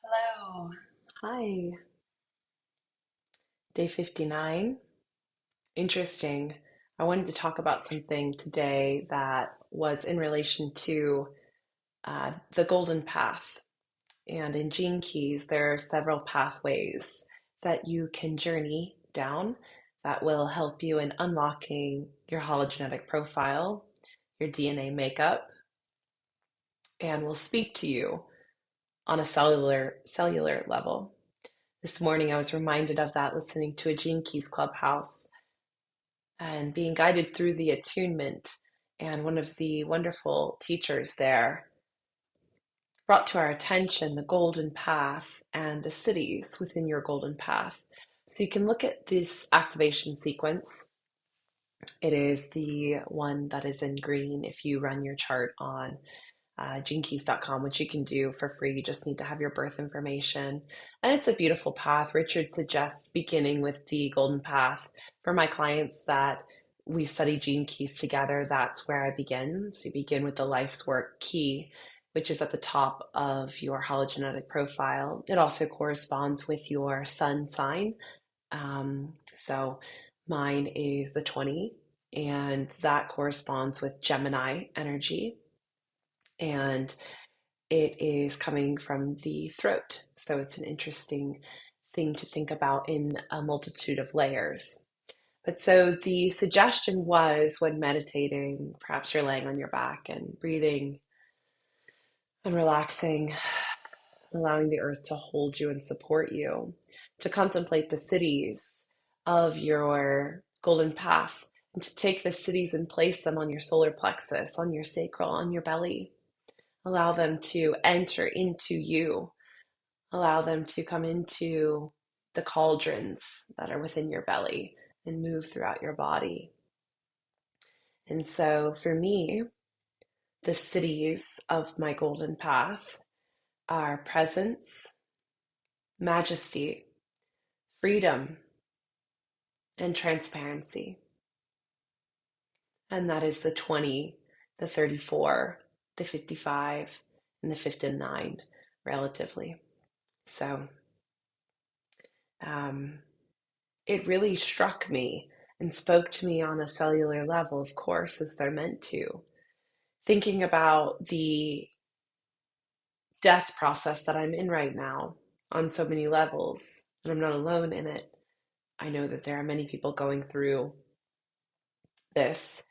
Hello. Hi. Day 59. Interesting. I wanted to talk about something today that was in relation to the golden path. And in Gene Keys, there are several pathways that you can journey down that will help you in unlocking your hologenetic profile, your DNA makeup, and will speak to you on a cellular level. This morning, I was reminded of that listening to a Gene Keys Clubhouse and being guided through the attunement. And one of the wonderful teachers there brought to our attention the golden path and the cities within your golden path. So you can look at this activation sequence. It is the one that is in green if you run your chart on genekeys.com, which you can do for free. You just need to have your birth information. And it's a beautiful path. Richard suggests beginning with the golden path. For my clients that we study gene keys together, that's where I begin. So you begin with the life's work key, which is at the top of your hologenetic profile. It also corresponds with your sun sign. So mine is the 20, and that corresponds with Gemini energy, and it is coming from the throat. So it's an interesting thing to think about in a multitude of layers. But so the suggestion was when meditating, perhaps you're laying on your back and breathing and relaxing, allowing the earth to hold you and support you, to contemplate the cities of your golden path and to take the cities and place them on your solar plexus, on your sacral, on your belly. Allow them to enter into you. Allow them to come into the cauldrons that are within your belly and move throughout your body. And so for me, the cities of my golden path are presence, majesty, freedom, and transparency. And that is the 20, the 34, the 55, and the 59, relatively. So um, it really struck me and spoke to me on a cellular level, of course, as they're meant to. Thinking about the death process that I'm in right now on so many levels, and I'm not alone in it. I know that there are many people going through this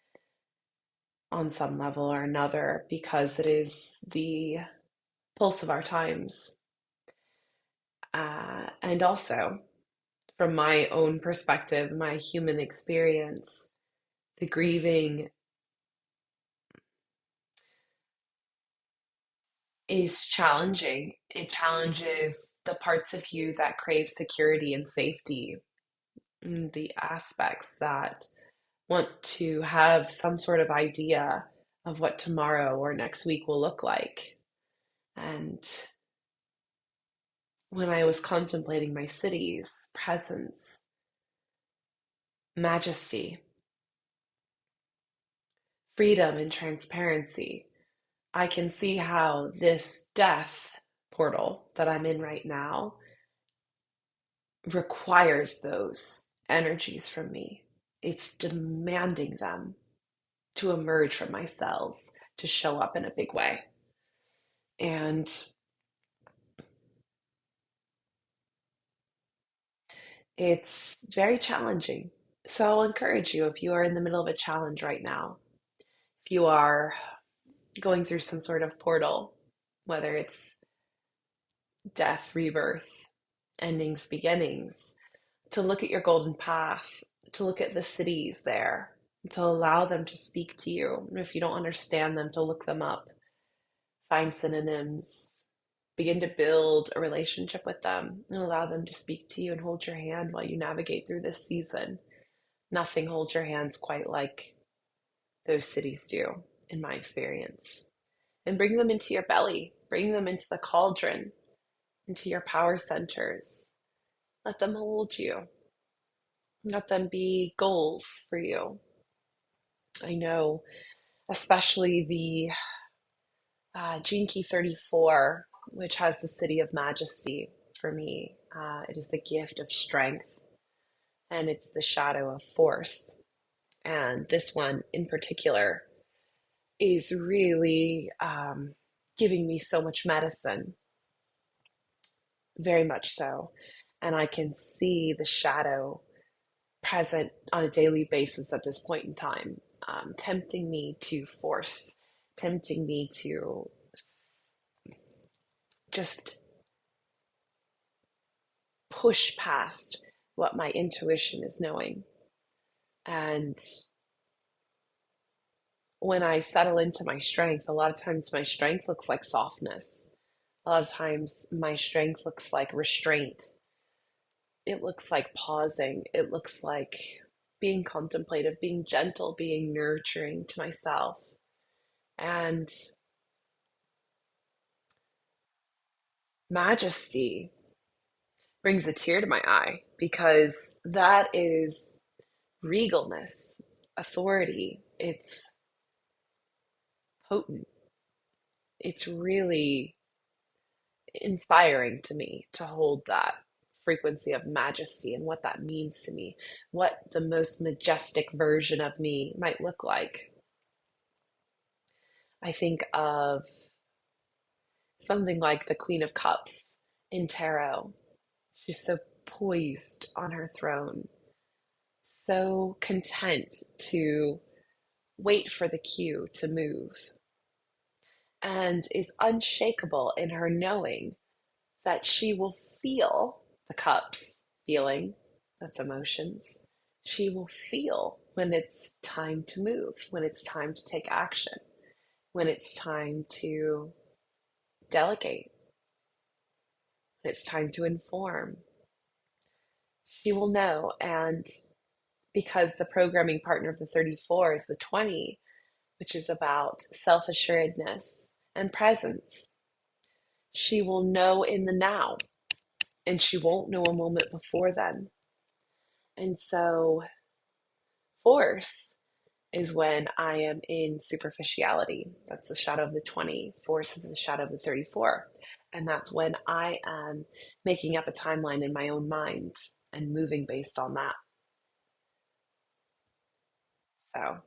on some level or another because it is the pulse of our times. And also, from my own perspective, my human experience, the grieving is challenging. It challenges the parts of you that crave security and safety, the aspects that want to have some sort of idea of what tomorrow or next week will look like. And when I was contemplating my city's presence, majesty, freedom, and transparency, I can see how this death portal that I'm in right now requires those energies from me. It's demanding them to emerge from my cells, to show up in a big way. And it's very challenging. So I'll encourage you if you are in the middle of a challenge right now, if you are going through some sort of portal, whether it's death, rebirth, endings, beginnings, to look at your golden path, to look at the cities there, to allow them to speak to you. And if you don't understand them, to look them up, find synonyms, begin to build a relationship with them, and allow them to speak to you and hold your hand while you navigate through this season. Nothing holds your hands quite like those cities do, in my experience. And bring them into your belly, bring them into the cauldron, into your power centers. Let them hold you. Let them be goals for you. I know, especially the Gene Key 34. which has the city of majesty for me. It is the gift of strength, and it's the shadow of force. And this one in particular is really giving me so much medicine, very much so. And I can see the shadow present on a daily basis at this point in time, tempting me to force, tempting me to just push past what my intuition is knowing. And when I settle into my strength, a lot of times my strength looks like softness. A lot of times my strength looks like restraint. It looks like pausing. It looks like being contemplative, being gentle, being nurturing to myself. And majesty brings a tear to my eye because that is regalness, authority. It's potent. It's really inspiring to me to hold that frequency of majesty and what that means to me, what the most majestic version of me might look like. I think of something like the Queen of Cups in tarot. She's so poised on her throne, so content to wait for the cue to move, and is unshakable in her knowing that she will feel the cups, feeling, that's emotions. She will feel when it's time to move, when it's time to take action, when it's time to delegate, when it's time to inform. She will know. And because the programming partner of the 34 is the 20, which is about self assuredness and presence, she will know in the now, and she won't know a moment before then. And so, force is when I am in superficiality. That's the shadow of the 20. Force is the shadow of the 34. And that's when I am making up a timeline in my own mind and moving based on that. So,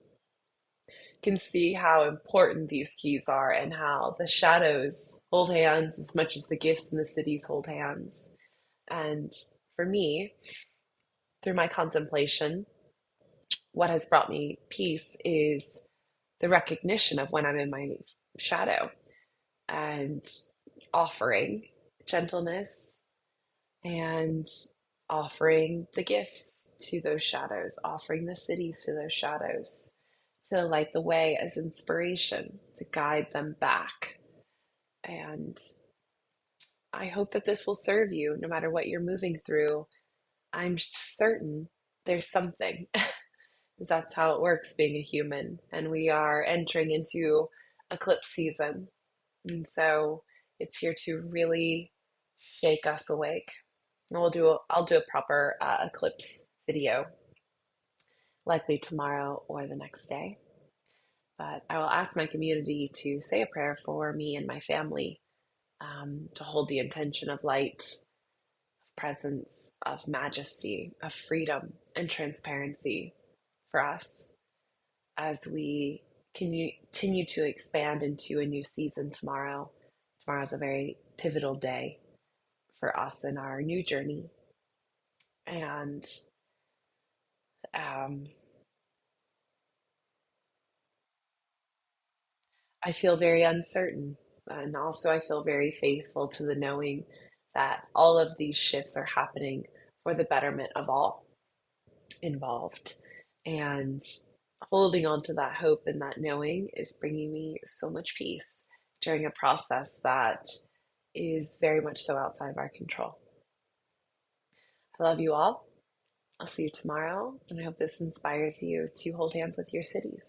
you can see how important these keys are and how the shadows hold hands as much as the gifts and the cities hold hands. And for me, through my contemplation, what has brought me peace is the recognition of when I'm in my shadow and offering gentleness and offering the gifts to those shadows, offering the cities to those shadows to light the way as inspiration, to guide them back. And I hope that this will serve you no matter what you're moving through. I'm certain there's something. That's how it works being a human. And we are entering into eclipse season. And so it's here to really shake us awake. And I'll do a proper eclipse video, likely tomorrow or the next day. But I will ask my community to say a prayer for me and my family, to hold the intention of light, of presence, of majesty, of freedom and transparency for us as we continue to expand into a new season tomorrow. Tomorrow is a very pivotal day for us in our new journey. And um, I feel very uncertain. And also, I feel very faithful to the knowing that all of these shifts are happening for the betterment of all involved. And holding on to that hope and that knowing is bringing me so much peace during a process that is very much so outside of our control. I love you all. I'll see you tomorrow, and I hope this inspires you to hold hands with your cities.